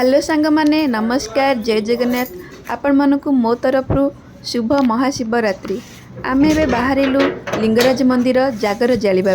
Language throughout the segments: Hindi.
हेलो सांग माने नमस्कार जय जगन्नाथ आपण मानकु मो तरफ शुभ महाशिवरात्रि। आम ए बाहरिलु लिंगराज मंदिर जागर जालिबा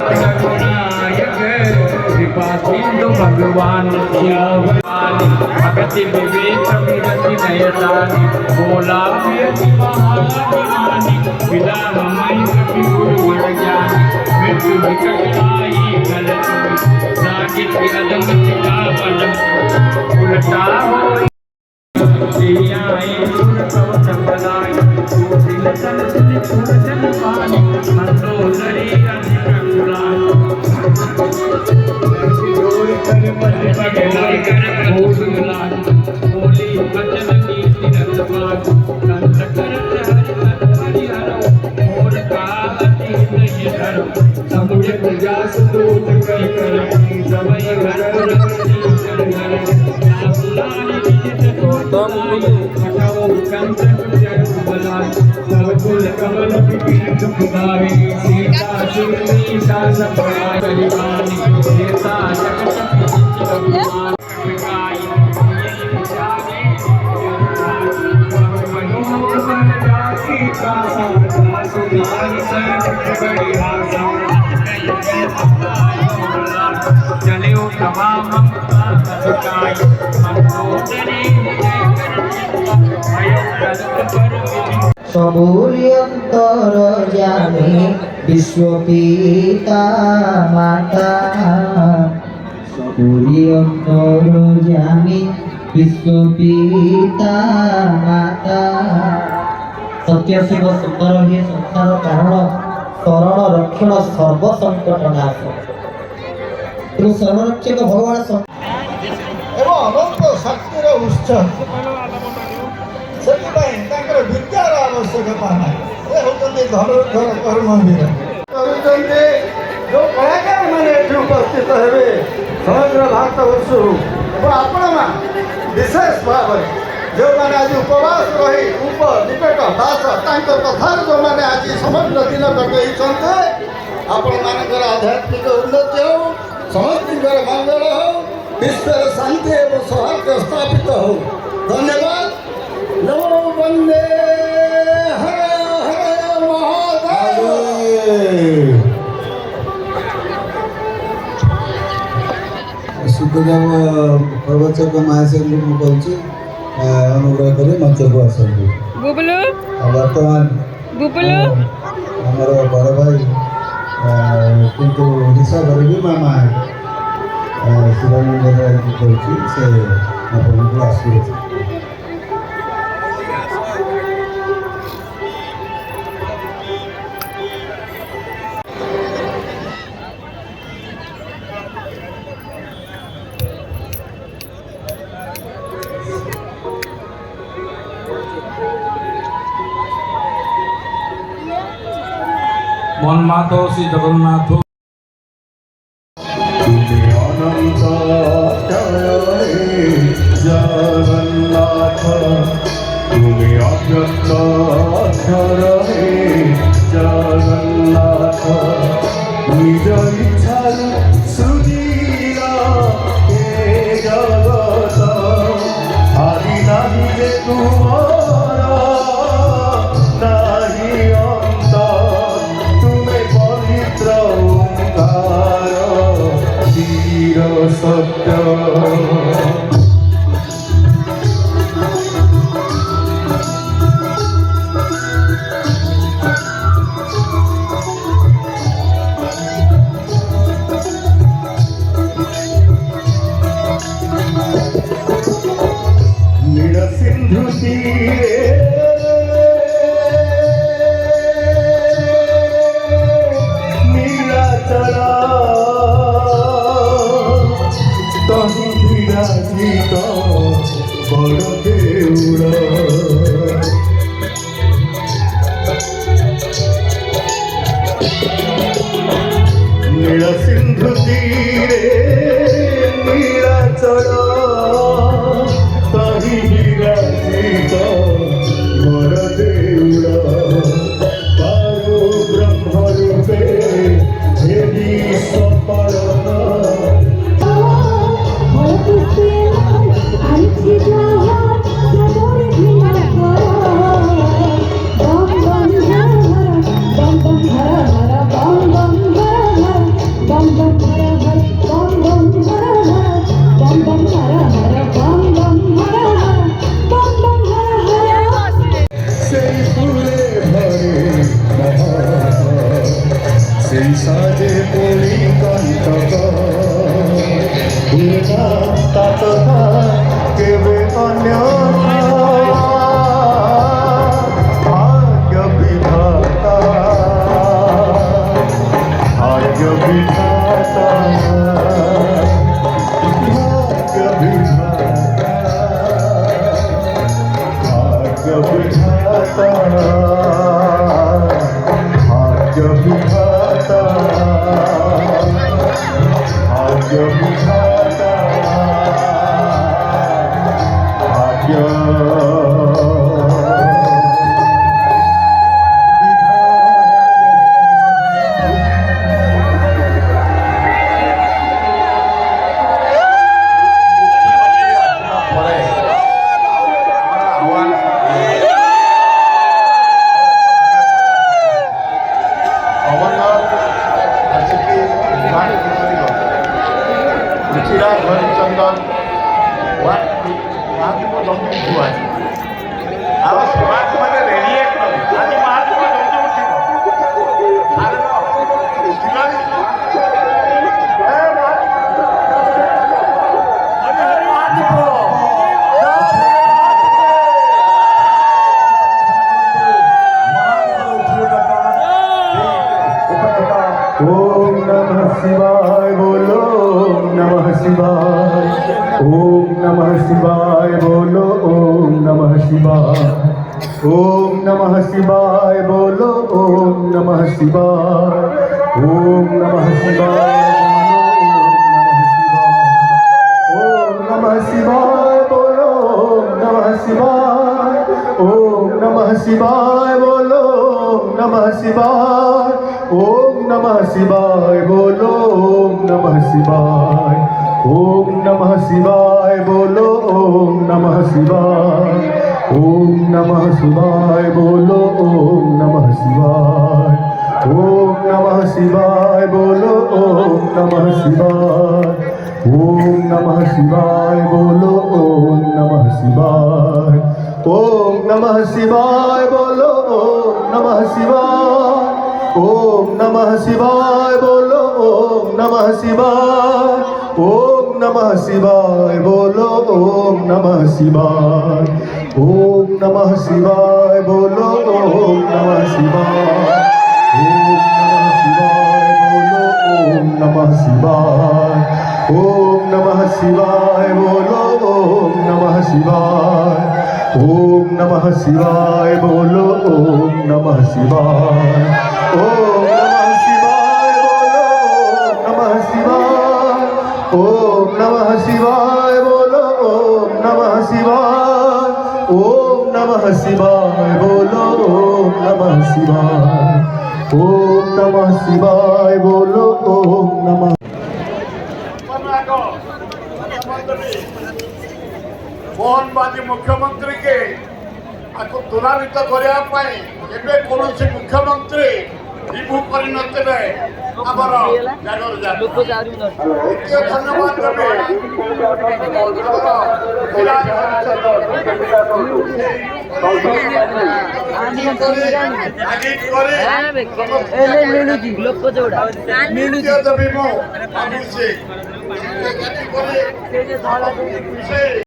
सबूरी अंतर जाने विश्वपिता माता सबूरी अंतर जाने विश्वपिता माता सत्य शिव सुंदर हे संसार कारण शरण रक्षण सर्व संकट नाश तेणु शरणरक्षक भगवान एवं अनंत शक्तिर उत्स से विद्यार आवश्यकता ना ये होते धनुर्धर कर्मवीर करुँचे जो कलाकार मैंने उपस्थित हे समग्र भारतवर्ष आपण विशेष भाव जो मैंने आज उपवास रही निकट दास कथार जो मैंने आज समग्र दिन कटे आपण मानकर आध्यात्मिक उन्नति हो समस्त मंगल हो विश्व शांति एवं सौहार्द स्थापित हो। धन्यवाद। नमो वंदे हर हर महादेव। सुखदेव प्रवचक महाशय मुझे अनुग्रह कर मंच को आसतु। बर्तमान आमर बड़ भाई किंतु हिसाब भी मामा शिवानंद से आपको आशीर्वाद मनमाथ श्री जगन्नाथ जगन्नाथ तुम्हें अव्यक्त अक्षर जगन्नाथ निज इच्छा सुधीरा हे जगत आदि नहीं जे तुम्हारा नहीं अंत तुम्हें पवित्र ओंकार धीर सत्य सिंधु तीरे नीलाचल तहु विराजित बड़ देउड़ नील सिंधु तीरे नीलाचल मोर देउड़ पारो ब्रह्म रूपे हेरी सपरण ପୁଣି କଣ୍ଟକ ତା ତଥା କେବେ ଅନ୍ୟ ଭାଗ୍ୟ ବିଧାତା भाग्य विधाता भाग्य विधाता भाग्य विधाता भाग्य विधाता भाग्य विधाता पृथ्वीराज हरिचंदन महात्मा जमी हुआ ଆଉ ସମାଜମାନେ ରେଡିଏଟ୍ କରୁ ଆଜି ମହାତ୍ମା ଜଲ୍ଦି ଉଠିବ ओम नमः शिवाय बोलो नमः शिवाय ओम नमः शिवाय बोलो ओम नमः शिवाय ओम नमः शिवाय बोलो ओम नमः शिवाय ओम नमः शिवाय बोलो ओम नमः शिवाय ओम नमः शिवाय बोलो ओम नमः शिवाय ओम नमः शिवाय बोलो ओम नमः शिवाय ओम नमः शिवाय बोलो ओम नमः शिवाय ओम नमः शिवाय बोलो ओम नमः शिवाय ओम नमः शिवाय बोलो ओम नमः शिवाय ओम नमः शिवाय बोलो ओम नमः शिवाय ओम नमः शिवाय बोलो ओम नमः शिवाय ओम नमः शिवाय बोलो ओम नमः शिवाय ओम नमः शिवाय बोलो ओम नमः शिवाय ओम नमः शिवाय बोलो ओम नमः शिवाय ओम नमः शिवाय बोलो ओम नमः शिवाय ओम नमः शिवाय ओम नमः शिवाय बोलो ओम नमः शिवाय ओम नमः शिवाय बोलो ओम नमः शिवाय ओम नमः शिवाय ओम नमः शिवाय बोलो ओम नमः शिवाय ओम नमः शिवाय बोलो ओम नमः मोहनबाजी मुख्यमंत्री के आपको तुलान्वित करने कौन मुख्यमंत्री विभू कर आमर जागर धन्यवाद देवी